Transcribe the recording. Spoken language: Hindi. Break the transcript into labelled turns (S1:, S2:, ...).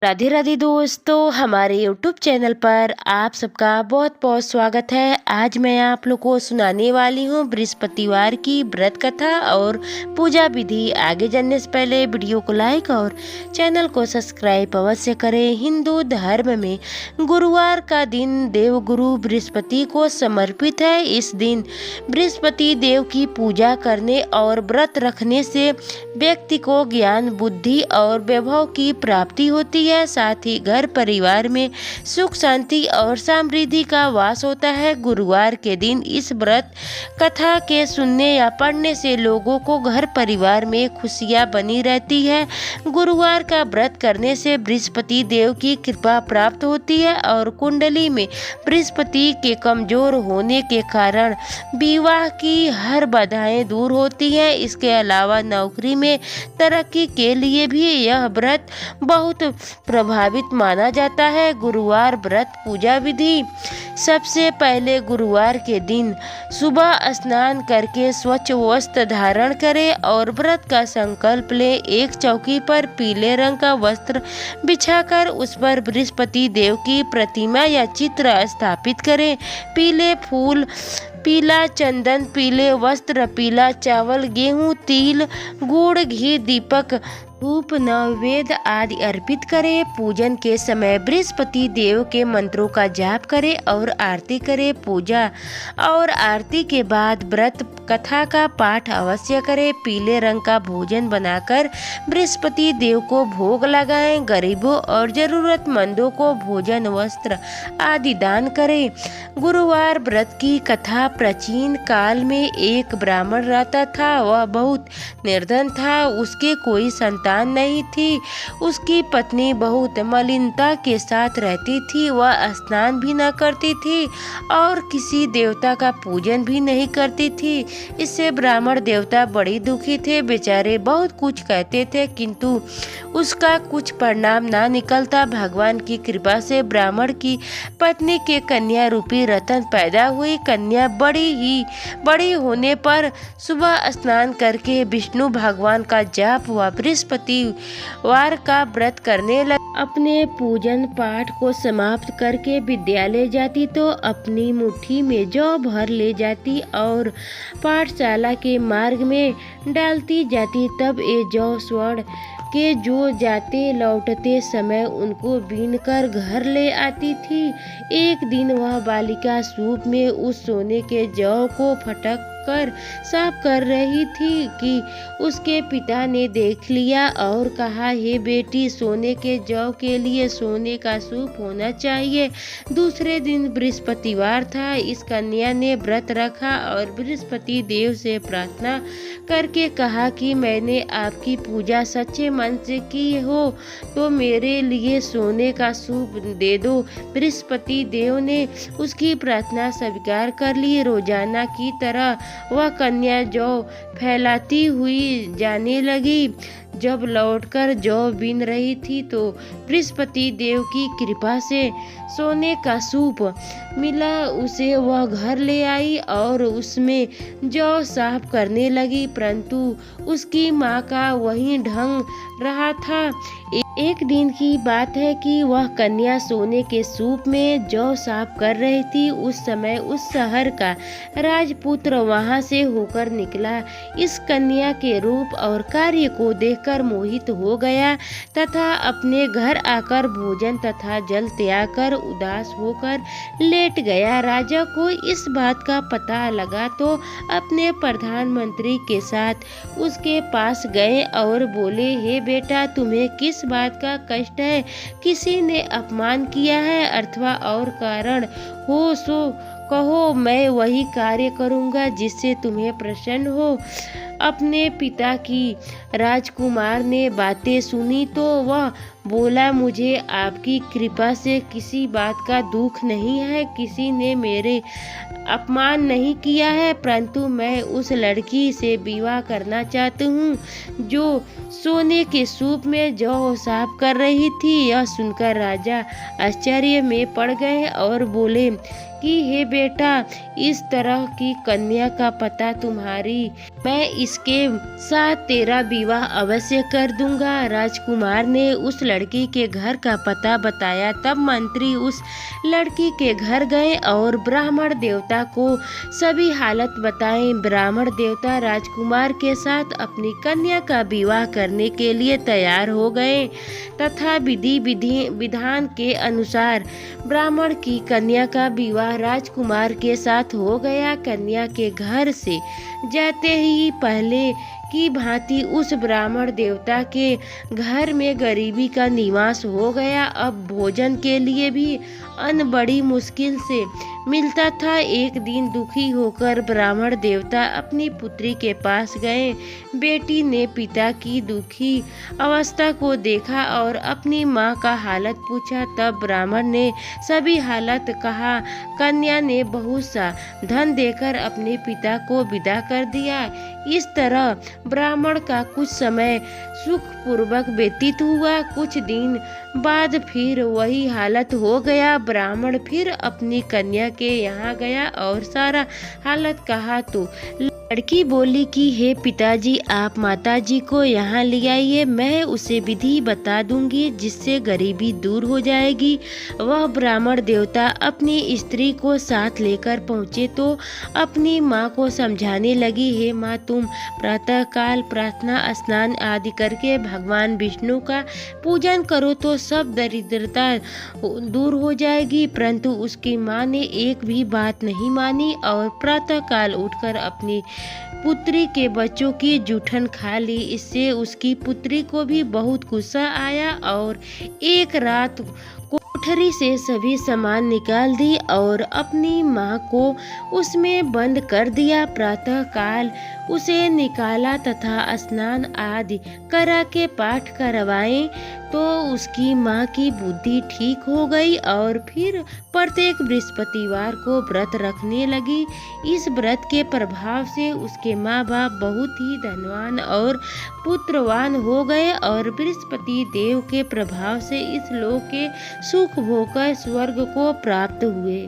S1: राधे राधे दोस्तों, हमारे YouTube चैनल पर आप सबका बहुत बहुत स्वागत है। आज मैं आप लोग को सुनाने वाली हूँ बृहस्पतिवार की व्रत कथा और पूजा विधि। आगे जानने से पहले वीडियो को लाइक और चैनल को सब्सक्राइब अवश्य करें। हिंदू धर्म में गुरुवार का दिन देवगुरु बृहस्पति को समर्पित है। इस दिन बृहस्पति देव की पूजा करने और व्रत रखने से व्यक्ति को ज्ञान, बुद्धि और वैभव की प्राप्ति होती है। साथ ही घर परिवार में सुख, शांति और समृद्धि का वास होता है। गुरुवार के दिन इस व्रत कथा के सुनने या पढ़ने से लोगों को घर परिवार में खुशियां बनी रहती है। गुरुवार का व्रत करने से बृहस्पति देव की कृपा प्राप्त होती है और कुंडली में बृहस्पति के कमजोर होने के कारण विवाह की हर बाधाएं दूर होती हैं। इसके अलावा नौकरी में तरक्की के लिए भी यह व्रत बहुत प्रभावित माना जाता है। गुरुवार व्रत पूजा विधि। सबसे पहले गुरुवार के दिन सुबह स्नान करके स्वच्छ वस्त्र धारण करें और व्रत का संकल्प लें। एक चौकी पर पीले रंग का वस्त्र बिछाकर उस पर बृहस्पति देव की प्रतिमा या चित्र स्थापित करें। पीले फूल, पीला चंदन, पीले वस्त्र, पीला चावल, गेहूं, तिल, गुड़, घी, दीपक, धूप, नैवेद्य आदि अर्पित करें। पूजन के समय बृहस्पति देव के मंत्रों का जाप करें और आरती करें। पूजा और आरती के बाद व्रत कथा का पाठ अवश्य करें। पीले रंग का भोजन बनाकर बृहस्पति देव को भोग लगाएं। गरीबों और जरूरतमंदों को भोजन, वस्त्र आदि दान करें। गुरुवार व्रत की कथा। प्राचीन काल में एक ब्राह्मण रहता था। वह बहुत निर्धन था। उसके कोई संतान नहीं थी। उसकी पत्नी बहुत मलिनता के साथ रहती थी। वह स्नान भी न करती थी और किसी देवता का पूजन भी नहीं करती थी। इससे ब्राह्मण देवता बड़ी दुखी थे। बेचारे बहुत कुछ कहते थे किंतु उसका कुछ परिणाम ना निकलता। भगवान की कृपा से ब्राह्मण की पत्नी के कन्या रूपी रतन पैदा हुई। कन्या बड़ी होने पर सुबह स्नान करके विष्णु भगवान का जाप व बृहस्पतिवार का व्रत करने लगी। अपने पूजन पाठ को समाप्त करके विद्यालय जाती तो अपनी मुट्ठी में जौ भर ले जाती और पाठशाला के मार्ग में डालती जाती। तब ये जौ स्वर्ण के जो जाते लौटते समय उनको बीनकर घर ले आती थी। एक दिन वह बालिका सूप में उस सोने के जौ को फटक कर साफ कर रही थी कि उसके पिता ने देख लिया और कहा, हे बेटी, सोने के जौ के लिए सोने का सूप होना चाहिए। दूसरे दिन बृहस्पतिवार था। इस कन्या ने व्रत रखा और बृहस्पति देव से प्रार्थना करके कहा कि मैंने आपकी पूजा सच्चे मन से की हो तो मेरे लिए सोने का सूप दे दो। बृहस्पति देव ने उसकी प्रार्थना स्वीकार कर ली। रोजाना की तरह वह कन्या जौ फैलाती हुई जाने लगी। जब लौटकर जौ बीन रही थी तो बृहस्पति देव की कृपा से सोने का सूप मिला। उसे वह घर ले आई और उसमें जौ साफ करने लगी, परंतु उसकी माँ का वही ढंग रहा था। एक दिन की बात है कि वह कन्या सोने के सूप में जौ साफ कर रही थी। उस समय उस शहर का राजपुत्र वहां से होकर निकला। इस कन्या के रूप और कार्य को देखकर मोहित हो गया तथा अपने घर आकर भोजन तथा जल त्याग कर उदास होकर लेट गया। राजा को इस बात का पता लगा तो अपने प्रधानमंत्री के साथ उसके पास गए और बोले, हे बेटा, तुम्हें किस बात का कष्ट है? किसी ने अपमान किया है अथवा और कारण हो सो कहो, मैं वही कार्य करूंगा जिससे तुम्हें प्रसन्न हो। अपने पिता की राजकुमार ने बातें सुनी तो वह बोला, मुझे आपकी कृपा से किसी बात का दुख नहीं है। किसी ने मेरे अपमान नहीं किया है, परंतु मैं उस लड़की से विवाह करना चाहती हूँ जो सोने के सूप में जौ साफ कर रही थी। यह सुनकर राजा आश्चर्य में पड़ गए और बोले कि हे बेटा, इस तरह की कन्या का पता तुम्हारी, मैं इसके साथ तेरा विवाह अवश्य कर दूंगा। राजकुमार ने उस लड़की के घर का पता बताया। तब मंत्री उस लड़की के घर गए और ब्राह्मण देवता को सभी हालत बताए। ब्राह्मण देवता राजकुमार के साथ अपनी कन्या का विवाह करने के लिए तैयार हो गए तथा विधान के अनुसार ब्राह्मण की कन्या का विवाह राजकुमार के साथ हो गया। कन्या के घर से जाते ही पहले की भांति उस ब्राह्मण देवता के घर में गरीबी का निवास हो गया। अब भोजन के लिए भी अन्न बड़ी मुश्किल से मिलता था। एक दिन दुखी होकर ब्राह्मण देवता अपनी पुत्री के पास गए। बेटी ने पिता की दुखी अवस्था को देखा और अपनी माँ का हालत पूछा। तब ब्राह्मण ने सभी हालत कहा। कन्या ने बहुत सा धन देकर अपने पिता को विदा कर दिया। इस तरह ब्राह्मण का कुछ समय सुखपूर्वक व्यतीत हुआ। कुछ दिन बाद फिर वही हालत हो गया। ब्राह्मण फिर अपनी कन्या के यहाँ गया और सारा हालत कहा तो लड़की बोली कि हे पिताजी, आप माताजी को यहाँ ले आइए, मैं उसे विधि बता दूंगी जिससे गरीबी दूर हो जाएगी। वह ब्राह्मण देवता अपनी स्त्री को साथ लेकर पहुँचे तो अपनी माँ को समझाने लगी, हे माँ, तुम प्रातःकाल प्रार्थना स्नान आदि करके भगवान विष्णु का पूजन करो तो सब दरिद्रता दूर हो जाएगी। परंतु उसकी माँ ने एक भी बात नहीं मानी और प्रातःकाल उठकर अपनी पुत्री के बच्चों की जूठन खा ली। इससे उसकी पुत्री को भी बहुत गुस्सा आया और एक रात कोठरी से सभी सामान निकाल दी और अपनी माँ को उसमें बंद कर दिया। प्रातः काल उसे निकाला तथा स्नान आदि करा के पाठ करवाए तो उसकी माँ की बुद्धि ठीक हो गई और फिर प्रत्येक बृहस्पतिवार को व्रत रखने लगी। इस व्रत के प्रभाव से उसके माँ बाप बहुत ही धनवान और पुत्रवान हो गए और बृहस्पति देव के प्रभाव से इस लोक के सुख भोग स्वर्ग को प्राप्त हुए।